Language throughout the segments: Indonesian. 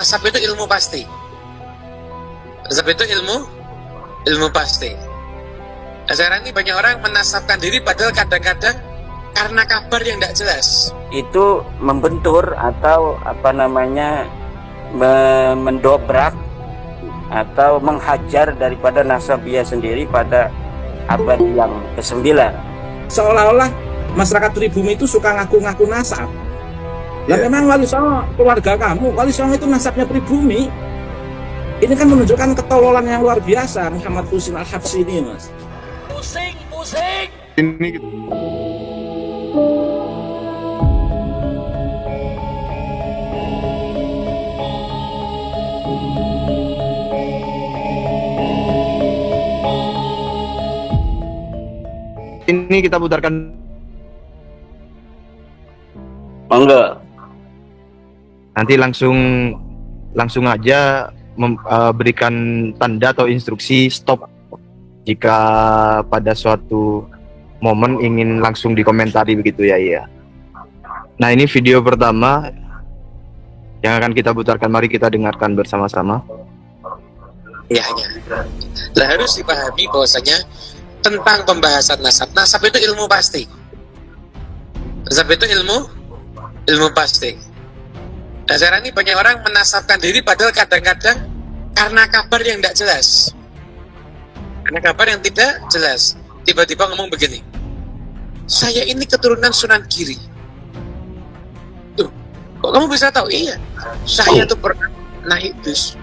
Nasab itu ilmu pasti. Nasab itu ilmu pasti. Nah, sekarang ini banyak orang menasabkan diri padahal kadang-kadang karena kabar yang tidak jelas. Itu membentur atau apa namanya mendobrak atau menghajar daripada nasabiyah sendiri pada abad yang ke-9. Seolah-olah masyarakat pribumi itu suka ngaku-ngaku nasab. Dan memang Wali Songo keluarga kamu, Wali Songo itu nasabnya pribumi. Ini kan menunjukkan ketololan yang luar biasa Muhammad Husin Al-Habsyi ini, Mas. Pusing. Ini kita putarkan. Monggo. Nanti langsung aja berikan tanda atau instruksi stop jika pada suatu momen ingin langsung dikomentari begitu ya. Iya. Nah, ini video pertama yang akan kita putarkan. Mari kita dengarkan bersama-sama. Ya, nah, harus dipahami bahwasanya tentang pembahasan nasab. Nasab itu ilmu pasti. Nasab itu ilmu pasti. Nah, sekarang ini banyak orang menasabkan diri padahal kadang-kadang karena kabar yang tidak jelas. Karena kabar yang tidak jelas. Tiba-tiba ngomong begini, saya ini keturunan Sunan Giri. Tuh, kok kamu bisa tahu? Iya, saya tuh pernah naik bis,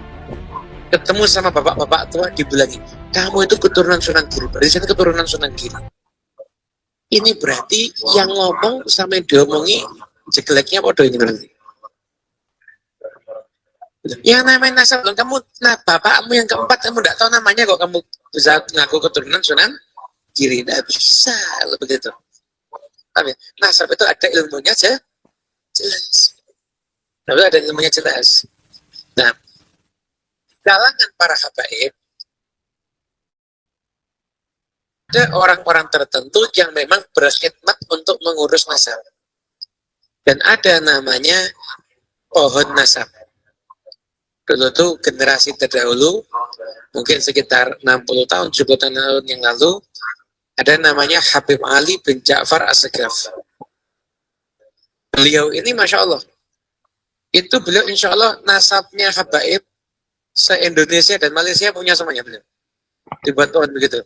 ketemu sama bapak-bapak tua, dibilangin, kamu itu keturunan Sunan Giri. Berarti saya keturunan Sunan Giri. Ini berarti yang ngomong sama yang diomongi jeleknya podo ini berarti. Yang namanya nasab, kamu, nah bapakmu yang keempat kamu tidak tahu namanya kok kamu bisa ngaku keturunan Sunan Giri. Tidak bisa begitu. Tapi nasab itu ada ilmunya aja jelas. Lalu ada ilmunya jelas. Nah, kalangan para habaib ada orang-orang tertentu yang memang berkhidmat untuk mengurus nasab. Dan ada namanya pohon nasab. Dulu tuh generasi terdahulu, mungkin sekitar 60 tahun, 70 tahun yang lalu, ada namanya Habib Ali bin Ja'far As-Sagraf. Beliau ini Masya Allah, itu beliau insya Allah nasabnya habaib se-Indonesia dan Malaysia punya semuanya beliau. Dibuat pohon begitu.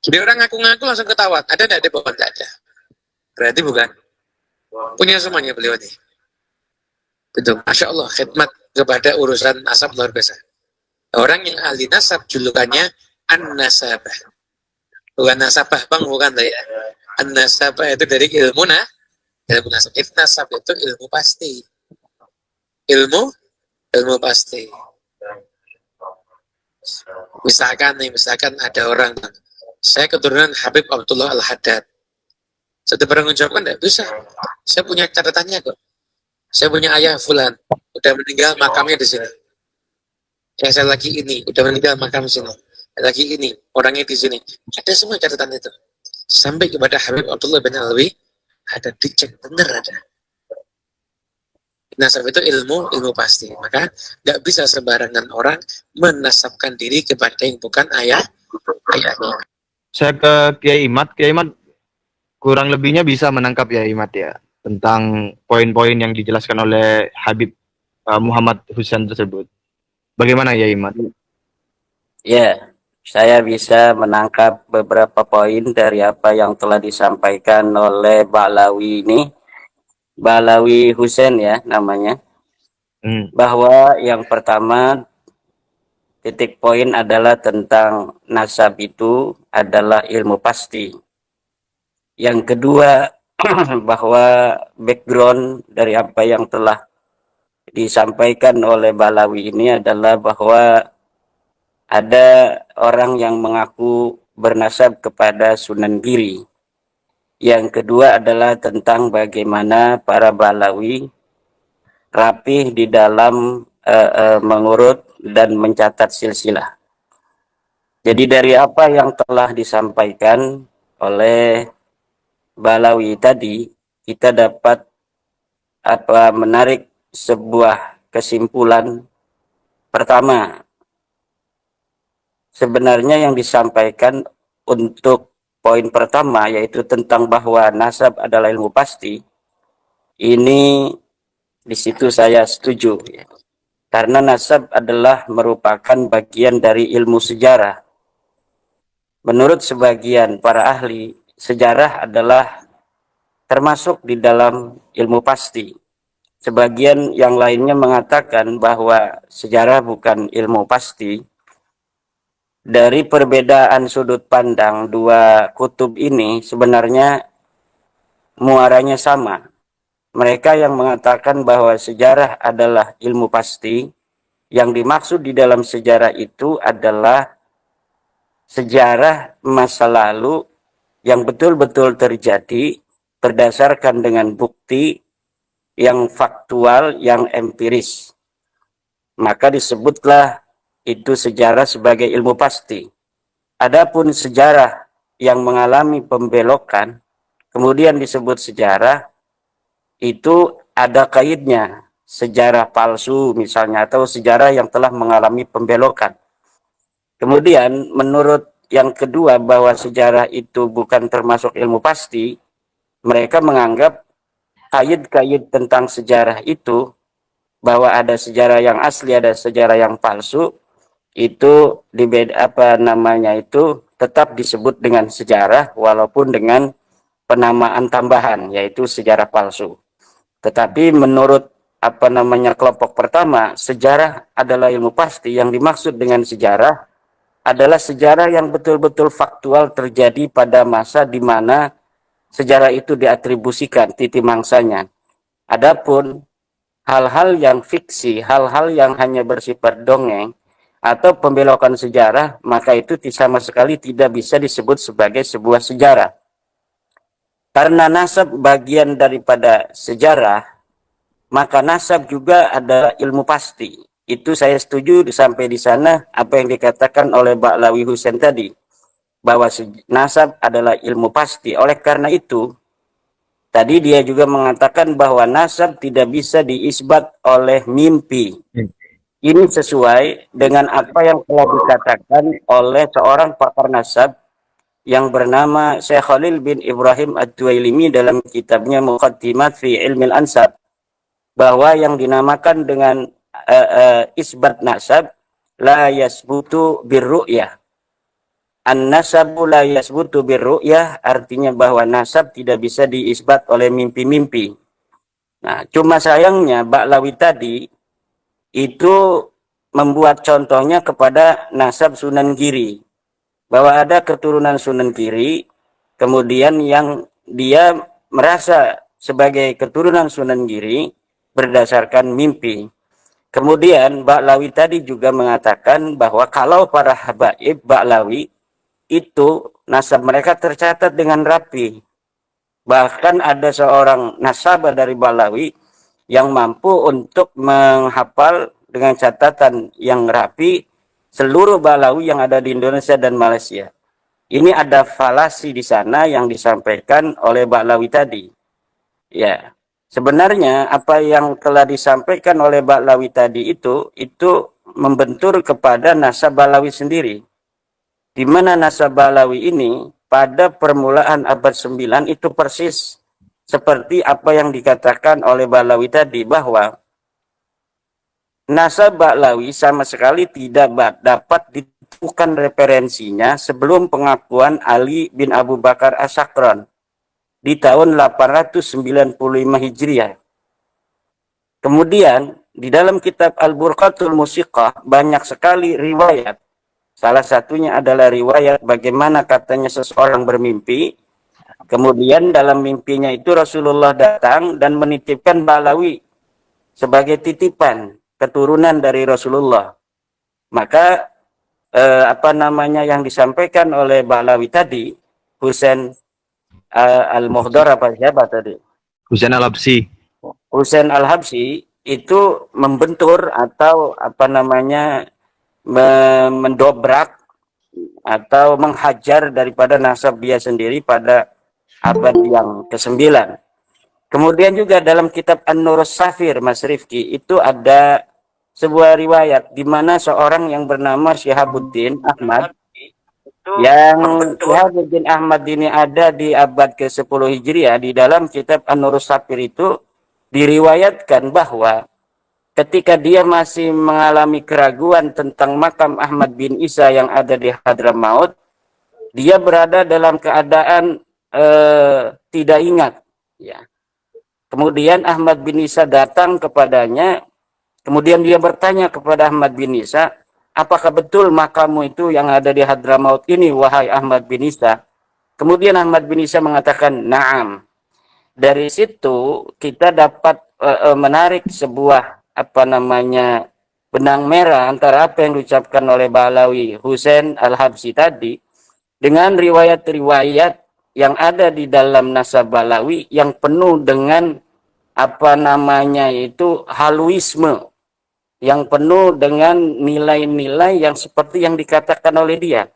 Jadi orang ngaku-ngaku langsung ketahuan. Ada tidak di pohon? Tidak ada. Berarti bukan. Punya semuanya beliau ini. Betul. Masya Allah, khidmat kepada urusan nasab luar biasa. Orang yang ahli nasab julukannya An-Nasabah. Bukan nasabah, Bang, bukan ya. An-Nasabah itu dari ilmu nasab. Nasab itu ilmu pasti. Ilmu pasti. Misalkan ada orang, saya keturunan Habib Abdullah Al-Haddad. Saya pernah menjawabkan, tidak bisa. Saya punya catatannya kok. Saya punya ayah fulan, udah meninggal makamnya di sini. Yang saya lagi ini, udah meninggal makam di sini. Lagi ini, orangnya di sini. Ada semua catatan itu. Sampai kepada Habib Abdullah bin Alwi, ada dicek, benar ada. Nasab itu ilmu pasti. Maka nggak bisa sembarangan orang menasabkan diri kepada yang bukan ayahnya. Saya ke Kiai Imad. Kiai Imad kurang lebihnya bisa menangkap ya Imad ya tentang poin-poin yang dijelaskan oleh Habib Muhammad Husin tersebut. Bagaimana ya Imad? Ya, saya bisa menangkap beberapa poin dari apa yang telah disampaikan oleh Ba'lawi ini. Ba'lawi Husin ya namanya. Bahwa yang pertama titik poin adalah tentang nasab itu adalah ilmu pasti. Yang kedua bahwa background dari apa yang telah disampaikan oleh Ba'lawi ini adalah bahwa ada orang yang mengaku bernasab kepada Sunan Giri. Yang kedua adalah tentang bagaimana para Ba'lawi rapih di dalam mengurut dan mencatat silsilah. Jadi dari apa yang telah disampaikan oleh Ba'lawi tadi, kita dapat menarik sebuah kesimpulan pertama. Sebenarnya yang disampaikan untuk poin pertama, yaitu tentang bahwa nasab adalah ilmu pasti, ini di situ saya setuju, ya. Karena nasab adalah merupakan bagian dari ilmu sejarah. Menurut sebagian para ahli, sejarah adalah termasuk di dalam ilmu pasti. Sebagian yang lainnya mengatakan bahwa sejarah bukan ilmu pasti. Dari perbedaan sudut pandang dua kutub ini sebenarnya muaranya sama. Mereka yang mengatakan bahwa sejarah adalah ilmu pasti, yang dimaksud di dalam sejarah itu adalah sejarah masa lalu yang betul-betul terjadi berdasarkan dengan bukti yang faktual, yang empiris. Maka disebutlah itu sejarah sebagai ilmu pasti. Adapun sejarah yang mengalami pembelokan, kemudian disebut sejarah, itu ada kaidnya. Sejarah palsu misalnya, atau sejarah yang telah mengalami pembelokan. Kemudian menurut yang kedua bahwa sejarah itu bukan termasuk ilmu pasti, mereka menganggap kaid-kaid tentang sejarah itu, bahwa ada sejarah yang asli, ada sejarah yang palsu, itu itu tetap disebut dengan sejarah walaupun dengan penamaan tambahan, yaitu sejarah palsu. Tetapi menurut kelompok pertama, sejarah adalah ilmu pasti. Yang dimaksud dengan sejarah adalah sejarah yang betul-betul faktual terjadi pada masa di mana sejarah itu diatribusikan titik mangsanya. Adapun hal-hal yang fiksi, hal-hal yang hanya bersifat dongeng atau pembelokan sejarah, maka itu sama sekali tidak bisa disebut sebagai sebuah sejarah. Karena nasab bagian daripada sejarah, maka nasab juga adalah ilmu pasti. Itu saya setuju sampai di sana apa yang dikatakan oleh Ba'lawi Husain tadi, bahwa nasab adalah ilmu pasti. Oleh karena itu, tadi dia juga mengatakan bahwa nasab tidak bisa diisbat oleh mimpi. Ini sesuai dengan apa yang telah dikatakan oleh seorang pakar nasab yang bernama Syekh Khalil bin Ibrahim Ad-Duwailimi dalam kitabnya Muqaddimat fi Ilmil Ansab, bahwa yang dinamakan dengan isbat nasab la yasbutu birru'yah. An-nasabu la yasbutu birru'yah artinya bahwa nasab tidak bisa diisbat oleh mimpi-mimpi. Nah, cuma sayangnya Ba'lawi tadi itu membuat contohnya kepada nasab Sunan Giri, bahwa ada keturunan Sunan Giri, kemudian yang dia merasa sebagai keturunan Sunan Giri berdasarkan mimpi. Kemudian Ba'lawi tadi juga mengatakan bahwa kalau para habaib Ba'lawi itu nasab mereka tercatat dengan rapi. Bahkan ada seorang nasabah dari Ba'lawi yang mampu untuk menghafal dengan catatan yang rapi seluruh Ba'lawi yang ada di Indonesia dan Malaysia. Ini ada falasi di sana yang disampaikan oleh Ba'lawi tadi. Ya, sebenarnya apa yang telah disampaikan oleh Ba'lawi tadi itu membentur kepada nasab Ba'lawi sendiri. Di mana nasab Ba'lawi ini pada permulaan abad 9 itu persis seperti apa yang dikatakan oleh Ba'lawi tadi, bahwa nasab Ba'lawi sama sekali tidak dapat ditemukan referensinya sebelum pengakuan Ali bin Abu Bakar As-Sakran di tahun 895 Hijriah. Kemudian di dalam kitab Al-Burqatul Musiqah banyak sekali riwayat. Salah satunya adalah riwayat bagaimana katanya seseorang bermimpi. Kemudian dalam mimpinya itu Rasulullah datang dan menitipkan Ba'lawi sebagai titipan keturunan dari Rasulullah. Maka yang disampaikan oleh Ba'lawi tadi, Husain Al-Muhdar siapa tadi? Husain Al-Habsyi. Husain Al-Habsyi itu membentur atau mendobrak atau menghajar daripada nasab dia sendiri pada abad yang ke-9. Kemudian juga dalam kitab An-Nur Safir, Mas Rifki, itu ada sebuah riwayat di mana seorang yang bernama Syihabuddin Ahmad, yang Syihabuddin Ahmad ini ada di abad ke-10 Hijriah, di dalam kitab An-Nur Safir itu diriwayatkan bahwa ketika dia masih mengalami keraguan tentang makam Ahmad bin Isa yang ada di Hadramaut, dia berada dalam keadaan tidak ingat, ya. Kemudian Ahmad bin Isa datang kepadanya, kemudian dia bertanya kepada Ahmad bin Isa, apakah betul makammu itu yang ada di Hadramaut ini, wahai Ahmad bin Isa? Kemudian Ahmad bin Isa mengatakan, na'am. Dari situ kita dapat menarik sebuah benang merah antara apa yang diucapkan oleh Ba'alawi Husain Al-Habsyi tadi dengan riwayat-riwayat yang ada di dalam nasab Ba'alawi yang penuh dengan haluisme, yang penuh dengan nilai-nilai yang seperti yang dikatakan oleh dia.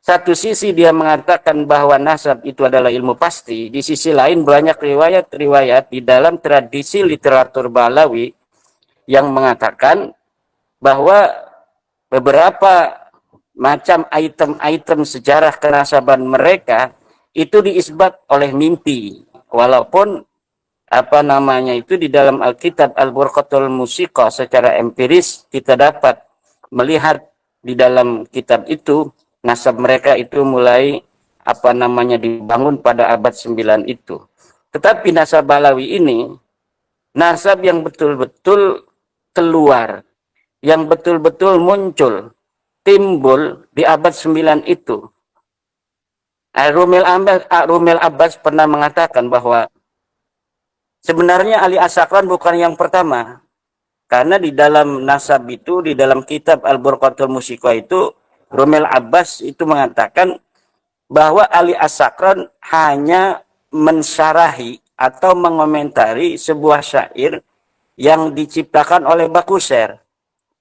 Satu sisi dia mengatakan bahwa nasab itu adalah ilmu pasti, di sisi lain banyak riwayat-riwayat di dalam tradisi literatur Ba'alawi yang mengatakan bahwa beberapa macam item-item sejarah kenasaban mereka itu diisbat oleh mimpi, walaupun itu di dalam Alkitab Al-Burqatul Musiqa secara empiris kita dapat melihat di dalam kitab itu nasab mereka itu mulai dibangun pada abad 9 itu. Tetapi nasab Ba'alawi ini nasab yang betul-betul keluar, yang betul-betul muncul, timbul di abad 9 itu. Rumel Abbas pernah mengatakan bahwa sebenarnya Ali As-Sakran bukan yang pertama. Karena di dalam nasab itu, di dalam kitab Al-Burqatul Musiqa itu, Rumel Abbas itu mengatakan bahwa Ali As-Sakran hanya mensyarahi atau mengomentari sebuah syair yang diciptakan oleh Bakusher.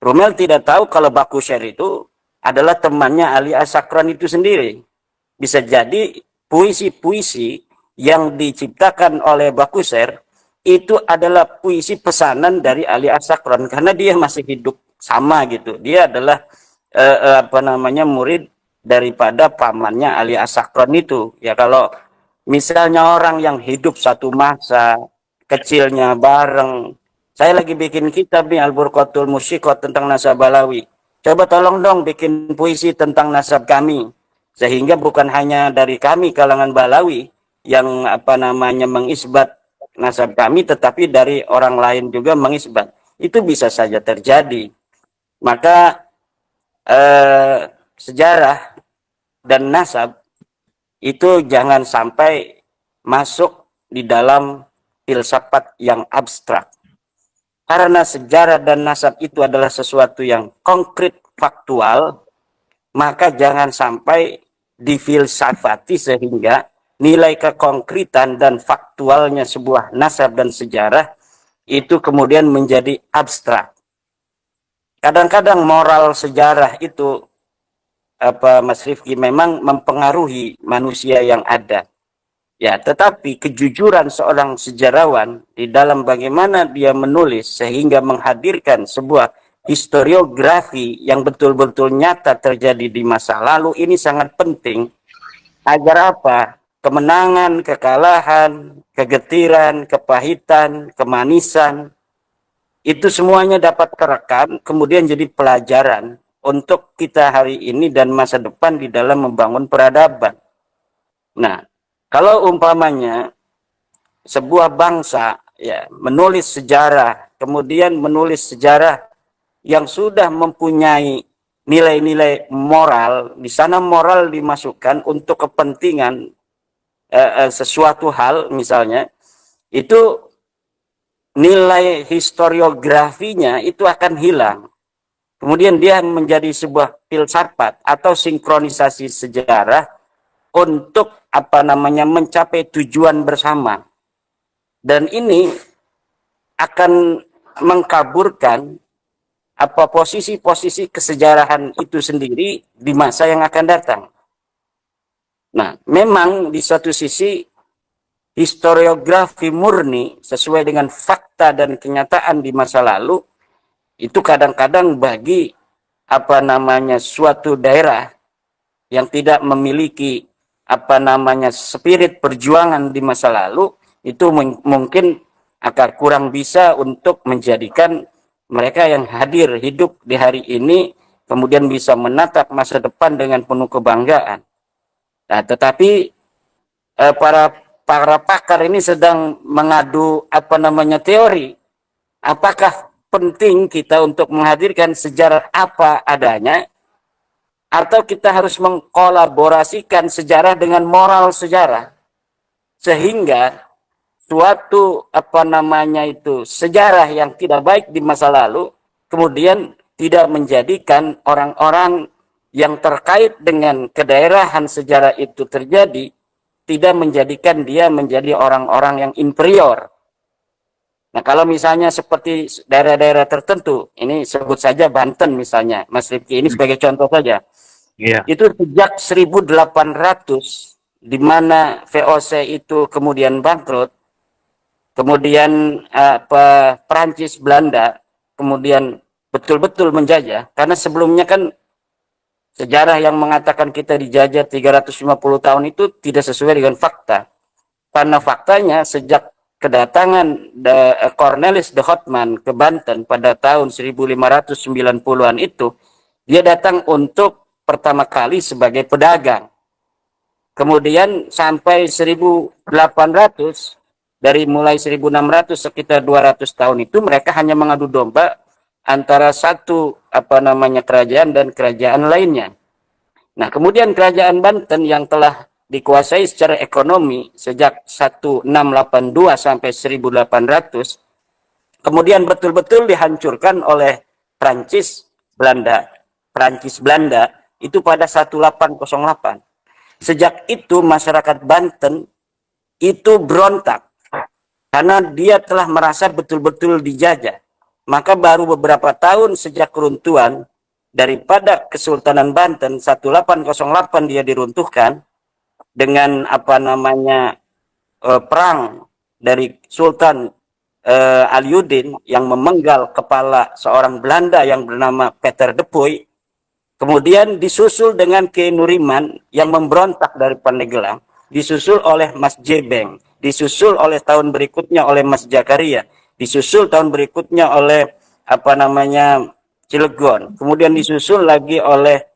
Rumel tidak tahu kalau Bakusher itu adalah temannya Ali As-Sakran itu sendiri. Bisa jadi puisi-puisi yang diciptakan oleh Bakusher itu adalah puisi pesanan dari Ali As-Sakran karena dia masih hidup sama gitu. Dia adalah murid daripada pamannya Ali As-Sakran itu. Ya kalau misalnya orang yang hidup satu masa, kecilnya bareng. Saya lagi bikin kitab nih Al-Burqatul Musiqa tentang nasab Ba'alawi. Coba tolong dong bikin puisi tentang nasab kami. Sehingga bukan hanya dari kami kalangan Ba'alawi yang mengisbat nasab kami, tetapi dari orang lain juga mengisbat. Itu bisa saja terjadi. Maka sejarah dan nasab itu jangan sampai masuk di dalam filsafat yang abstrak. Karena sejarah dan nasab itu adalah sesuatu yang konkret, faktual, maka jangan sampai difilsafati sehingga nilai kekonkretan dan faktualnya sebuah nasab dan sejarah itu kemudian menjadi abstrak. Kadang-kadang moral sejarah itu Mas Rifki memang mempengaruhi manusia yang ada. Ya, tetapi kejujuran seorang sejarawan di dalam bagaimana dia menulis sehingga menghadirkan sebuah historiografi yang betul-betul nyata terjadi di masa lalu ini sangat penting agar apa? Kemenangan, kekalahan, kegetiran, kepahitan, kemanisan itu semuanya dapat terekam kemudian jadi pelajaran untuk kita hari ini dan masa depan di dalam membangun peradaban. Nah, kalau umpamanya sebuah bangsa ya menulis sejarah, kemudian menulis sejarah yang sudah mempunyai nilai-nilai moral, di sana moral dimasukkan untuk kepentingan sesuatu hal misalnya, itu nilai historiografinya itu akan hilang. Kemudian dia menjadi sebuah filsafat atau sinkronisasi sejarah untuk mencapai tujuan bersama. Dan ini akan mengkaburkan posisi-posisi kesejarahan itu sendiri di masa yang akan datang. Nah, memang di satu sisi historiografi murni sesuai dengan fakta dan kenyataan di masa lalu, itu kadang-kadang bagi apa namanya suatu daerah yang tidak memiliki apa namanya spirit perjuangan di masa lalu, itu mungkin akan kurang bisa untuk menjadikan mereka yang hadir hidup di hari ini kemudian bisa menatap masa depan dengan penuh kebanggaan. Nah, tetapi para pakar ini sedang mengadu apa namanya teori. Apakah penting kita untuk menghadirkan sejarah apa adanya, atau kita harus mengkolaborasikan sejarah dengan moral sejarah, sehingga suatu apa namanya itu sejarah yang tidak baik di masa lalu kemudian tidak menjadikan orang-orang yang terkait dengan kedaerahan sejarah itu terjadi, tidak menjadikan dia menjadi orang-orang yang inferior. Nah, kalau misalnya seperti daerah-daerah tertentu, ini sebut saja Banten misalnya, Mas Rifki, ini sebagai contoh saja. Iya. Itu sejak 1800, di mana VOC itu kemudian bangkrut, kemudian Perancis, Belanda, kemudian betul-betul menjajah, karena sebelumnya kan sejarah yang mengatakan kita dijajah 350 tahun itu tidak sesuai dengan fakta. Karena faktanya sejak kedatangan Cornelis de Houtman ke Banten pada tahun 1590-an itu, dia datang untuk pertama kali sebagai pedagang. Kemudian sampai 1800, dari mulai 1600 sekitar 200 tahun itu mereka hanya mengadu domba antara satu apa namanya kerajaan dan kerajaan lainnya. Nah, kemudian kerajaan Banten yang telah dikuasai secara ekonomi sejak 1682 sampai 1800, kemudian betul-betul dihancurkan oleh Prancis Belanda. Prancis Belanda itu pada 1808. Sejak itu masyarakat Banten itu berontak karena dia telah merasa betul-betul dijajah. Maka baru beberapa tahun sejak keruntuhan daripada Kesultanan Banten 1808 dia diruntuhkan dengan apa namanya perang dari Sultan Aliuddin yang memenggal kepala seorang Belanda yang bernama Peter de Puy. Kemudian disusul dengan Kiai Nuriman yang memberontak dari Pandeglang, disusul oleh Mas Jebeng, disusul oleh tahun berikutnya oleh Mas Jakaria, disusul tahun berikutnya oleh apa namanya Cilegon, kemudian disusul lagi oleh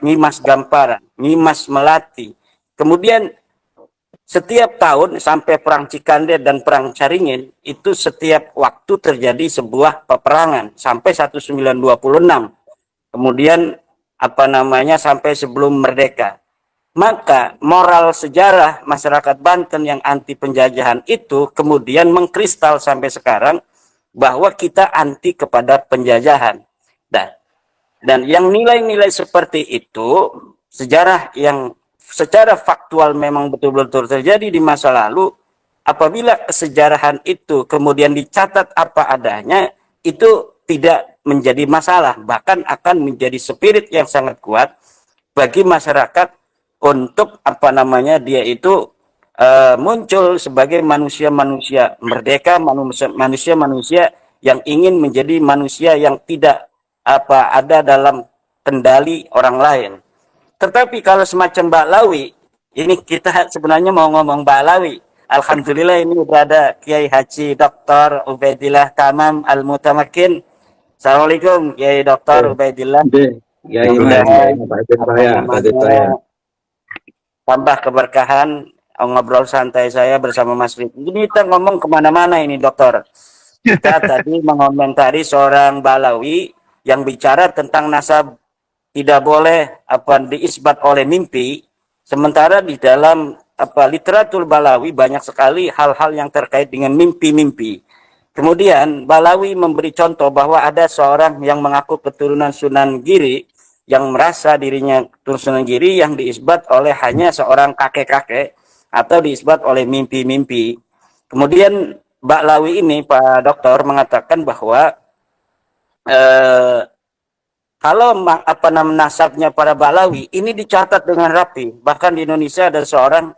Nyimas Gampara, Nyimas Melati. Kemudian setiap tahun sampai perang Cikande dan perang Caringin itu setiap waktu terjadi sebuah peperangan sampai 1926. Kemudian apa namanya sampai sebelum merdeka. Maka moral sejarah masyarakat Banten yang anti penjajahan itu kemudian mengkristal sampai sekarang bahwa kita anti kepada penjajahan. Dan yang nilai-nilai seperti itu, sejarah yang secara faktual memang betul-betul terjadi di masa lalu, apabila kesejarahan itu kemudian dicatat apa adanya, itu tidak menjadi masalah, bahkan akan menjadi spirit yang sangat kuat bagi masyarakat untuk apa namanya dia itu muncul sebagai manusia-manusia merdeka, manusia-manusia yang ingin menjadi manusia yang tidak apa ada dalam kendali orang lain. Tetapi kalau semacam Ba'lawi, ini kita sebenarnya mau ngomong Ba'lawi. Alhamdulillah ini berada Kiai Haji Dr. Ubaidillah Tamam Al-Mutamakin. Assalamualaikum Kiai Dr. Ubaidillah. Kiai tambah keberkahan ngobrol santai saya bersama Mas Rif. Ini kita ngomong kemana-mana ini dokter. Kita tadi mengomentari seorang Ba'lawi yang bicara tentang nasab tidak boleh apa diisbat oleh mimpi, sementara di dalam apa literatur Ba'lawi banyak sekali hal-hal yang terkait dengan mimpi-mimpi. Kemudian Ba'lawi memberi contoh bahwa ada seorang yang mengaku keturunan Sunan Giri yang merasa dirinya keturunan Sunan Giri yang diisbat oleh hanya seorang kakek-kakek atau diisbat oleh mimpi-mimpi. Kemudian Ba'lawi ini Pak Dokter mengatakan bahwa kalau apa nama nasabnya para Ba'lawi ini dicatat dengan rapi. Bahkan di Indonesia ada seorang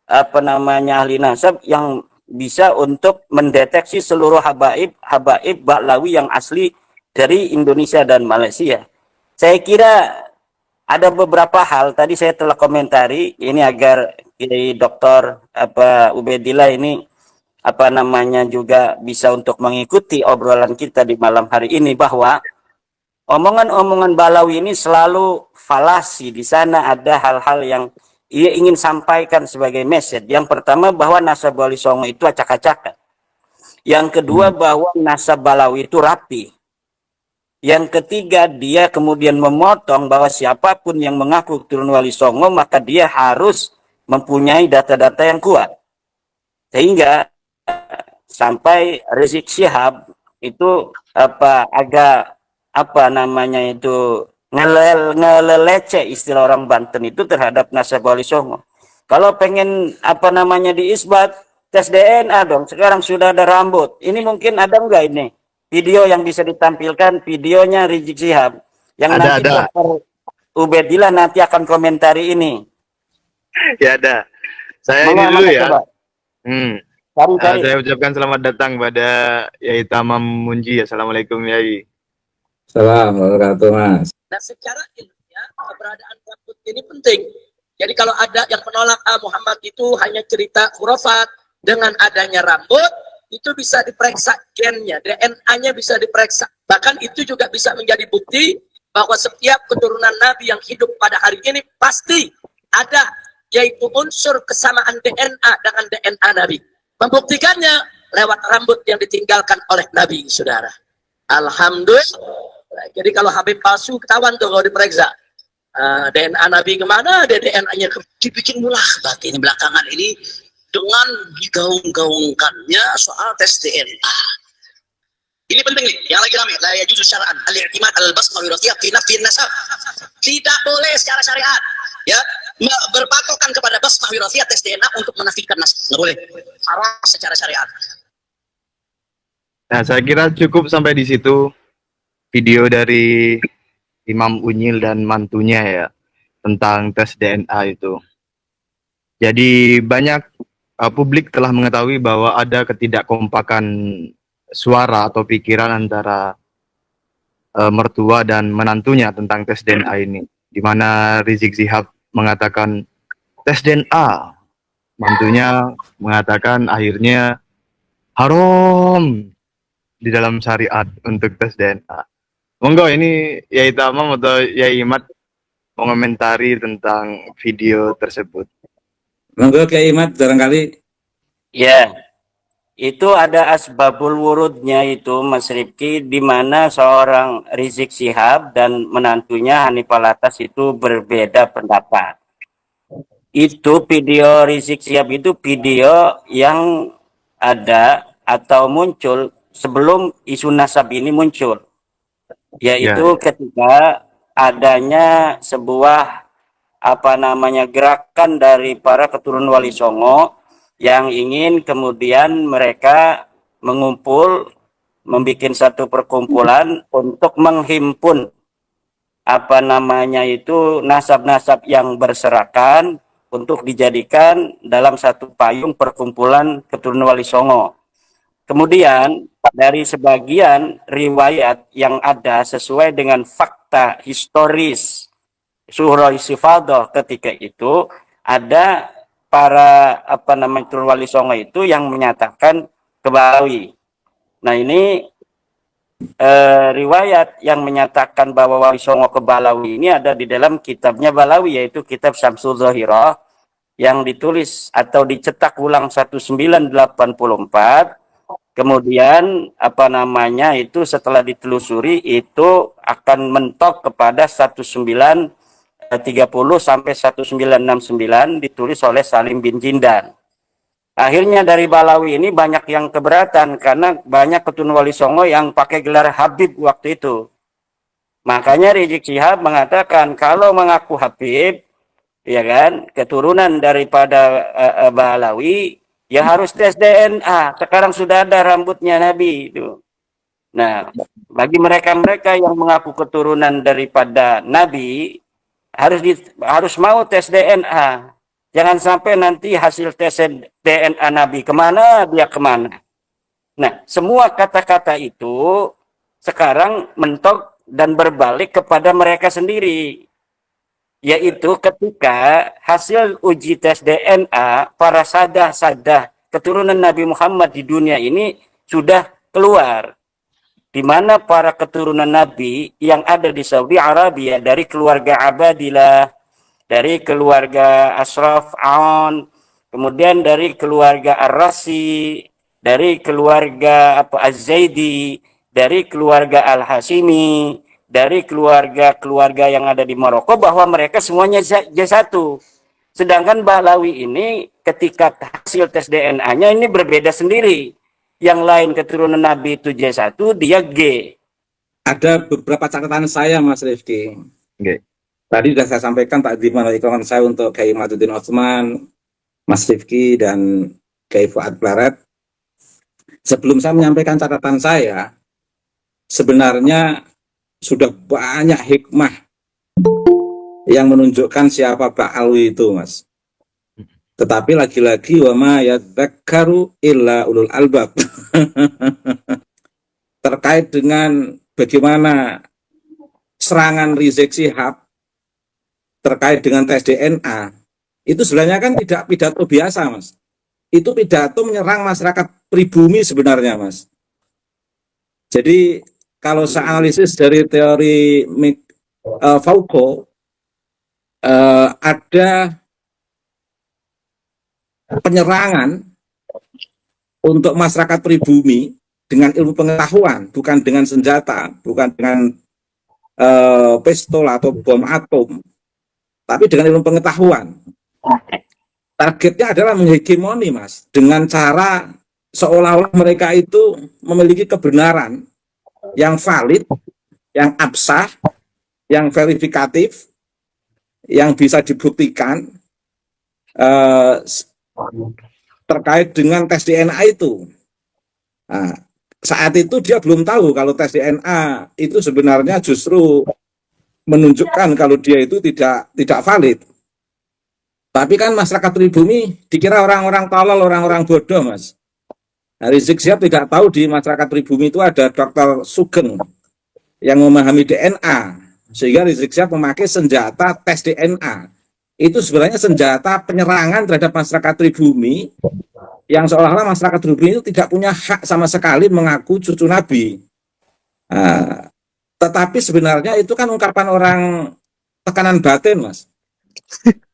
apa namanya ahli nasab yang bisa untuk mendeteksi seluruh habaib Ba'lawi yang asli dari Indonesia dan Malaysia. Saya kira ada beberapa hal tadi saya telah komentari ini agar Dr. Ubedillah ini apa namanya juga bisa untuk mengikuti obrolan kita di malam hari ini, bahwa omongan-omongan Balawi ini selalu falasi. Di sana ada hal-hal yang ia ingin sampaikan sebagai message. Yang pertama bahwa nasab Wali Songo itu acak-acakan. Yang kedua bahwa nasab Balawi itu rapi. Yang ketiga, dia kemudian memotong bahwa siapapun yang mengaku keturunan Wali Songo maka dia harus mempunyai data-data yang kuat. Sehingga sampai Rizik Syihab itu agak ngelelece istilah orang Banten itu terhadap nasab Wali Songo. Kalau pengen diisbat, tes DNA dong. Sekarang sudah ada rambut. Ini mungkin ada enggak ini video yang bisa ditampilkan, videonya Rizik Syihab yang Ada, nanti ada. Dr. Ubedillah nanti akan komentari ini. Ya ada. Saya ini Mana dulu ya. coba? Cari. Saya ucapkan selamat datang pada Yai Tamam Munji. Assalamualaikum Yai. Assalamualaikum Mas. Nah, secara ilmiah keberadaan rambut ini penting. Jadi kalau ada yang menolak Muhammad itu hanya cerita khurafat, dengan adanya rambut itu bisa diperiksa gennya, DNA-nya bisa diperiksa. Bahkan itu juga bisa menjadi bukti bahwa setiap keturunan Nabi yang hidup pada hari ini pasti ada, yaitu unsur kesamaan DNA dengan DNA Nabi. Membuktikannya lewat rambut yang ditinggalkan oleh Nabi, saudara. Alhamdulillah. Jadi kalau Habib palsu ketahuan tuh kalau diperiksa. DNA Nabi kemana, DNA-nya dibikin mulah ini belakangan ini dengan digaung-gaungkannya soal tes DNA. Ini penting nih, yang lagi rame, la yajuzu syar'an al-i'timad al-basmah wirasiyah fi nafi nasab. Tidak boleh secara syariat ya berpatokan kepada basmah wirasiyah tes DNA untuk menafikan nasab. Nggak boleh. Haram secara syariat. Nah, saya kira cukup sampai di situ video dari Imam Unyil dan mantunya ya tentang tes DNA itu. Jadi banyak publik telah mengetahui bahwa ada ketidakkompakan suara atau pikiran antara mertua dan menantunya tentang tes DNA ini, di mana Rizik Syihab mengatakan tes DNA, mantunya mengatakan akhirnya haram di dalam syariat untuk tes DNA. Monggo ini Yai Tamam atau Yai Imat mengomentari tentang video tersebut. Monggo Kiai Imat barangkali. Ya, itu ada asbabul wurudnya itu Mas Rifki, di mana seorang Rizik Syihab dan menantunya Hanif Alatas itu berbeda pendapat. Itu video Rizik Syihab itu video yang ada atau muncul sebelum isu nasab ini muncul, yaitu ketika adanya sebuah gerakan dari para keturunan Wali Songo yang ingin kemudian mereka mengumpul, membuat satu perkumpulan untuk menghimpun nasab-nasab yang berserakan untuk dijadikan dalam satu payung perkumpulan keturunan Wali Songo. Kemudian dari sebagian riwayat yang ada sesuai dengan fakta historis Surah Istifadah ketika itu, ada para keturunan Wali Songo itu yang menyatakan ke Balawi. Nah ini riwayat yang menyatakan bahwa Wali Songo ke Balawi ini ada di dalam kitabnya Balawi, yaitu kitab Syamsul Zahirah yang ditulis atau dicetak ulang 1984. Kemudian itu setelah ditelusuri itu akan mentok kepada 1930 sampai 1969 ditulis oleh Salim bin Jindan. Akhirnya dari Balawi ini banyak yang keberatan karena banyak keturunan Wali Songo yang pakai gelar Habib waktu itu. Makanya Rizik Syihab mengatakan kalau mengaku Habib, ya kan, keturunan daripada Balawi, ya harus tes DNA. Sekarang sudah ada rambutnya Nabi itu. Nah, bagi mereka-mereka yang mengaku keturunan daripada Nabi harus mau tes DNA. Jangan sampai nanti hasil tes DNA Nabi kemana, dia kemana. Nah, semua kata-kata itu sekarang mentok dan berbalik kepada mereka sendiri. Yaitu ketika hasil uji tes DNA para sadah-sadah keturunan Nabi Muhammad di dunia ini sudah keluar. Di mana para keturunan Nabi yang ada di Saudi Arabia dari keluarga Abadilah, dari keluarga Ashraf Aun, kemudian dari keluarga Ar-Rasi, dari keluarga Az-Zaidi, dari keluarga Al-Hasimi, dari keluarga-keluarga yang ada di Maroko, bahwa mereka semuanya J1. Sedangkan Bahlawi ini ketika hasil tes DNA-nya ini berbeda sendiri. Yang lain keturunan Nabi itu J1, dia G. Ada beberapa catatan saya, Mas Rifki. Oke. Tadi sudah saya sampaikan takdim iklan saya untuk Kiai Maduddin Otsman, Mas Rifki, dan Kiai Fuad Plaret. Sebelum saya menyampaikan catatan saya, sebenarnya sudah banyak hikmah yang menunjukkan siapa Ba'alwi itu, Mas. Tetapi lagi-lagi wa ma yadzakkaru illa ulul albab. Terkait dengan bagaimana serangan Rizik Syihab terkait dengan tes DNA, itu sebenarnya kan tidak pidato biasa, Mas. Itu pidato menyerang masyarakat pribumi sebenarnya, Mas. Jadi kalau saya analisis dari teori Foucault, ada penyerangan untuk masyarakat pribumi dengan ilmu pengetahuan, bukan dengan senjata, bukan dengan pistol atau bom atom, tapi dengan ilmu pengetahuan. Targetnya adalah menghegemoni, Mas, dengan cara seolah-olah mereka itu memiliki kebenaran yang valid, yang absah, yang verifikatif, yang bisa dibuktikan terkait dengan tes DNA itu. Nah, saat itu dia belum tahu kalau tes DNA itu sebenarnya justru menunjukkan kalau dia itu tidak valid. Tapi kan masyarakat pribumi dikira orang-orang tolol, orang-orang bodoh, Mas. Nah, Rizik Syihab tidak tahu di masyarakat pribumi itu ada Dr. Sugeng yang memahami DNA, sehingga Rizik Syihab memakai senjata tes DNA. Itu sebenarnya senjata penyerangan terhadap masyarakat pribumi yang seolah-olah masyarakat pribumi itu tidak punya hak sama sekali mengaku cucu Nabi. Tetapi sebenarnya itu kan ungkapan orang tekanan batin, Mas.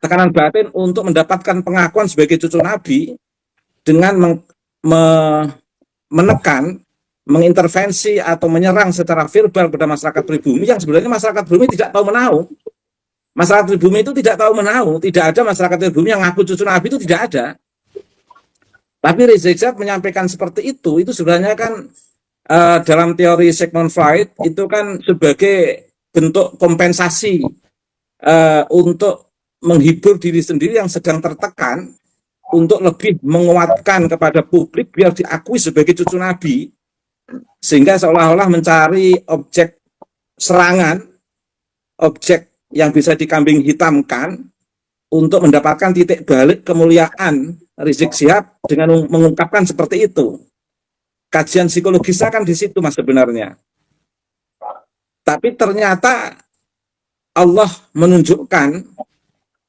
Tekanan batin untuk mendapatkan pengakuan sebagai cucu Nabi dengan menekan, mengintervensi atau menyerang secara verbal pada masyarakat pribumi yang sebenarnya masyarakat pribumi tidak tahu menahu. Masyarakat pribumi itu tidak tahu menahu, tidak ada masyarakat pribumi yang ngaku cucu Nabi, itu tidak ada. Tapi Rizik Syihab menyampaikan seperti itu sebenarnya kan dalam teori Sigmund Freud itu kan sebagai bentuk kompensasi untuk menghibur diri sendiri yang sedang tertekan, untuk lebih menguatkan kepada publik biar diakui sebagai cucu Nabi, sehingga seolah-olah mencari objek serangan, objek yang bisa dikambing hitamkan untuk mendapatkan titik balik kemuliaan Rizik Syihab dengan mengungkapkan seperti itu. Kajian psikologisnya kan di situ, Mas, sebenarnya. Tapi ternyata Allah menunjukkan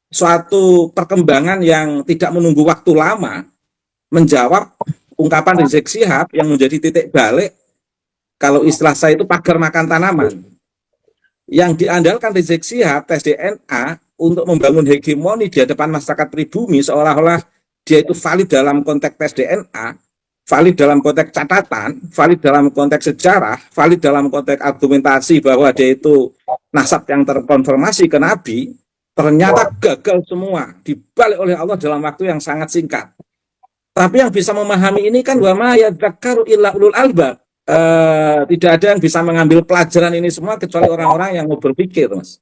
suatu perkembangan yang tidak menunggu waktu lama menjawab ungkapan Rizik Syihab yang menjadi titik balik, kalau istilah saya itu pagar makan tanaman. Yang diandalkan Rizik Syihab tes DNA untuk membangun hegemoni di hadapan masyarakat pribumi, seolah-olah dia itu valid dalam konteks tes DNA, valid dalam konteks catatan, valid dalam konteks sejarah, valid dalam konteks argumentasi bahwa dia itu nasab yang terkonfirmasi ke Nabi, ternyata gagal semua, dibalik oleh Allah dalam waktu yang sangat singkat. Tapi yang bisa memahami ini kan wa ma yadzakkaru illa ulul albab. Tidak ada yang bisa mengambil pelajaran ini semua kecuali orang-orang yang mau berpikir, Mas.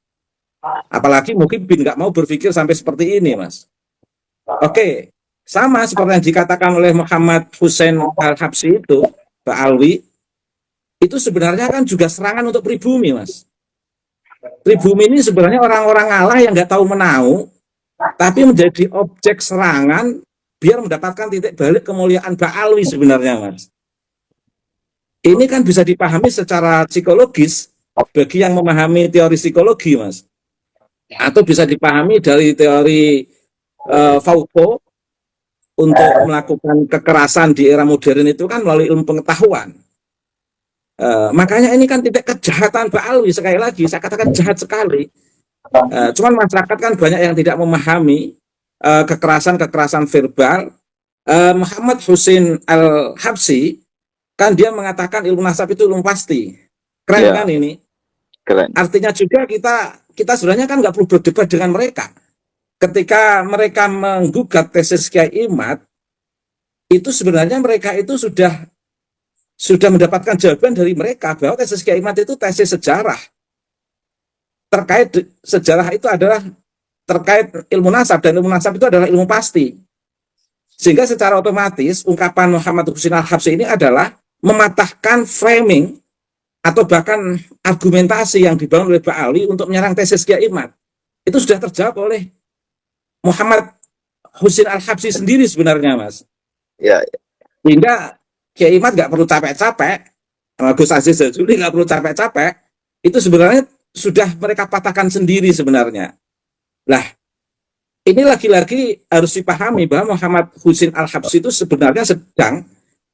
Apalagi mungkin nggak mau berpikir sampai seperti ini, Mas. Oke, sama seperti yang dikatakan oleh Muhammad Hussein Al-Habsyi itu, Ba'alwi, itu sebenarnya kan juga serangan untuk pribumi, Mas. Pribumi ini sebenarnya orang-orang Allah yang nggak tahu menahu, tapi menjadi objek serangan biar mendapatkan titik balik kemuliaan Ba'alwi sebenarnya, Mas. Ini kan bisa dipahami secara psikologis bagi yang memahami teori psikologi, Mas. Atau bisa dipahami dari teori Foucault untuk melakukan kekerasan di era modern itu kan melalui ilmu pengetahuan. Makanya ini kan titik kejahatan Ba'alwi, sekali lagi saya katakan jahat sekali. Cuman masyarakat kan banyak yang tidak memahami kekerasan-kekerasan verbal. Muhammad Husin Al-Habsyi kan dia mengatakan ilmu nasab itu ilmu pasti. Keren kan ini? Keren. Artinya juga kita sebenarnya kan nggak perlu berdebat dengan mereka. Ketika mereka menggugat tesis Kiai Imad, itu sebenarnya mereka itu sudah mendapatkan jawaban dari mereka bahwa tesis Kiai Imad itu tesis sejarah. Terkait sejarah itu adalah terkait ilmu nasab, dan ilmu nasab itu adalah ilmu pasti. Sehingga secara otomatis ungkapan Muhammad Husin Al-Habsyi ini adalah mematahkan framing atau bahkan argumentasi yang dibangun oleh Ba'alwi untuk menyerang tesis Kiai Imad. Itu sudah terjawab oleh Muhammad Husin Al-Habsyi sendiri sebenarnya, Mas. Ya. Sehingga Kiai Imad nggak perlu capek-capek, Gus Aziz Jazuli nggak perlu capek-capek, itu sebenarnya sudah mereka patahkan sendiri sebenarnya. Lah, ini lagi-lagi harus dipahami bahwa Muhammad Husin Al-Habsyi itu sebenarnya sedang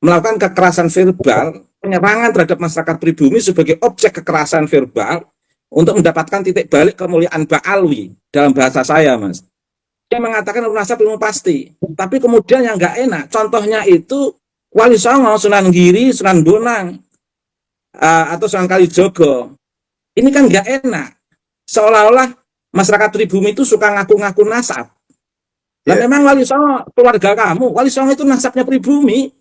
melakukan kekerasan verbal, penyerangan terhadap masyarakat pribumi sebagai objek kekerasan verbal untuk mendapatkan titik balik kemuliaan Ba'alwi dalam bahasa saya, Mas. Dia mengatakan ilmu nasab ilmu pasti, tapi kemudian yang nggak enak, contohnya itu Wali Songo, Sunan Giri, Sunan Bonang, atau Sunan Kalijogo. Ini kan nggak enak, seolah-olah masyarakat pribumi itu suka ngaku-ngaku nasab. Lah memang Wali Songo keluarga kamu, Wali Songo itu nasabnya pribumi.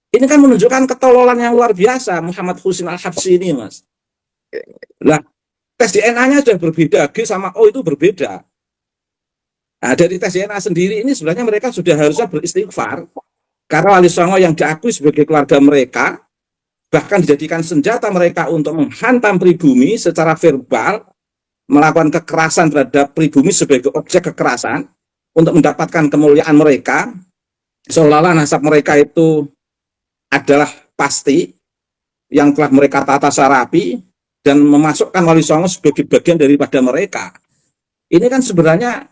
Ini kan menunjukkan ketololan yang luar biasa Muhammad Husin Al-Habsyi ini, Mas. Lah, tes DNA-nya sudah berbeda, G sama O itu berbeda. Nah, dari tes DNA sendiri ini sebenarnya mereka sudah harusnya beristighfar, karena Wali Songo yang diakui sebagai keluarga mereka, bahkan dijadikan senjata mereka untuk menghantam pribumi secara verbal, melakukan kekerasan terhadap pribumi sebagai objek kekerasan, untuk mendapatkan kemuliaan mereka, seolah-olah nasab mereka itu adalah pasti, yang telah mereka tata secara rapi, dan memasukkan Wali Songo sebagai bagian daripada mereka. Ini kan sebenarnya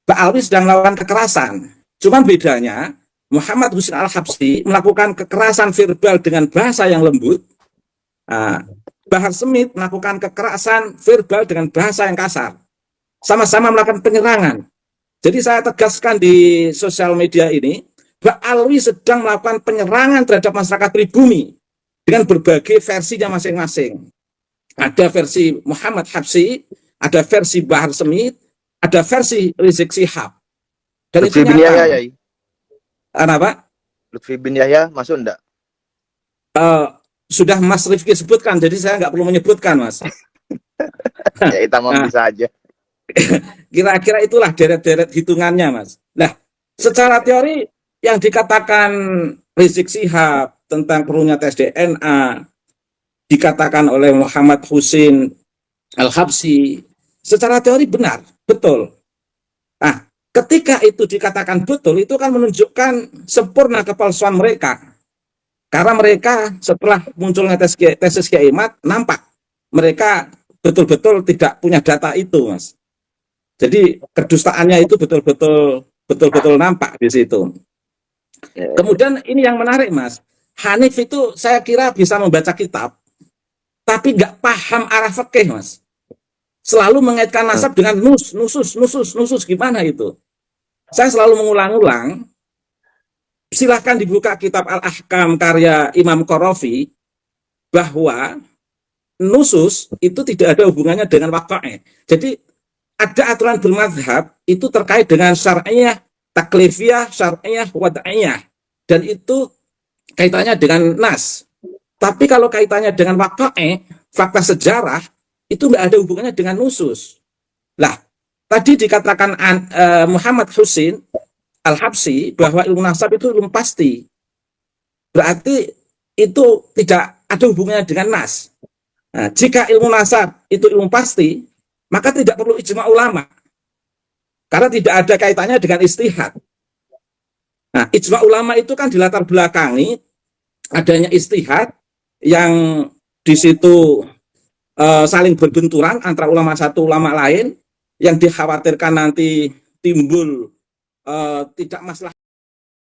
Ba'alwi sedang melakukan kekerasan. Cuman bedanya, Muhammad Husin Al-Habsyi melakukan kekerasan verbal dengan bahasa yang lembut. Bahar Smith melakukan kekerasan verbal dengan bahasa yang kasar. Sama-sama melakukan penyerangan. Jadi saya tegaskan di sosial media ini, Ba'alwi sedang melakukan penyerangan terhadap masyarakat pribumi dengan berbagai versinya masing-masing. Ada versi Muhammad Habsyi, ada versi Bahar Smith, ada versi Rizik Syihab. Dan Lutfi itu bin Yahya, nyata. Kenapa? Lutfi bin Yahya masuk enggak? Sudah Mas Rifki sebutkan, jadi saya nggak perlu menyebutkan, Mas. Ya, kita mau bisa aja. Kira-kira itulah deret-deret hitungannya, Mas. Nah, secara teori yang dikatakan Rizik Syihab tentang perlunya tes DNA, dikatakan oleh Muhammad Husin Al-Habsyi, secara teori benar, betul. Nah, ketika itu dikatakan betul, itu kan menunjukkan sempurna kepalsuan mereka. Karena mereka setelah munculnya tesis Kiai Imad, nampak mereka betul-betul tidak punya data itu, Mas. Jadi kedustaannya itu betul-betul nampak di situ. Kemudian ini yang menarik, Mas. Hanif itu saya kira bisa membaca kitab, tapi nggak paham arah fikih, Mas. Selalu mengaitkan nasab dengan nusus, gimana itu? Saya selalu mengulang-ulang, silahkan dibuka kitab Al-Ahkam karya Imam Qarafi, bahwa nusus itu tidak ada hubungannya dengan waqa'ih. Jadi ada aturan bermadhab itu terkait dengan syar'iyah, taklifiyah, syar'iyah, wad'iyah. Dan itu kaitannya dengan nas. Tapi kalau kaitannya dengan waqa'ih, fakta sejarah, itu nggak ada hubungannya dengan nusus. Lah, tadi dikatakan Muhammad Husin Al-Habsyi bahwa ilmu nasab itu ilmu pasti. Berarti itu tidak ada hubungannya dengan nas. Nah, jika ilmu nasab itu ilmu pasti, maka tidak perlu ijma ulama. Karena tidak ada kaitannya dengan istihad. Nah, ijma ulama itu kan dilatar belakangi adanya istihad yang di situ saling berbenturan antara ulama satu ulama lain, yang dikhawatirkan nanti timbul tidak maslahat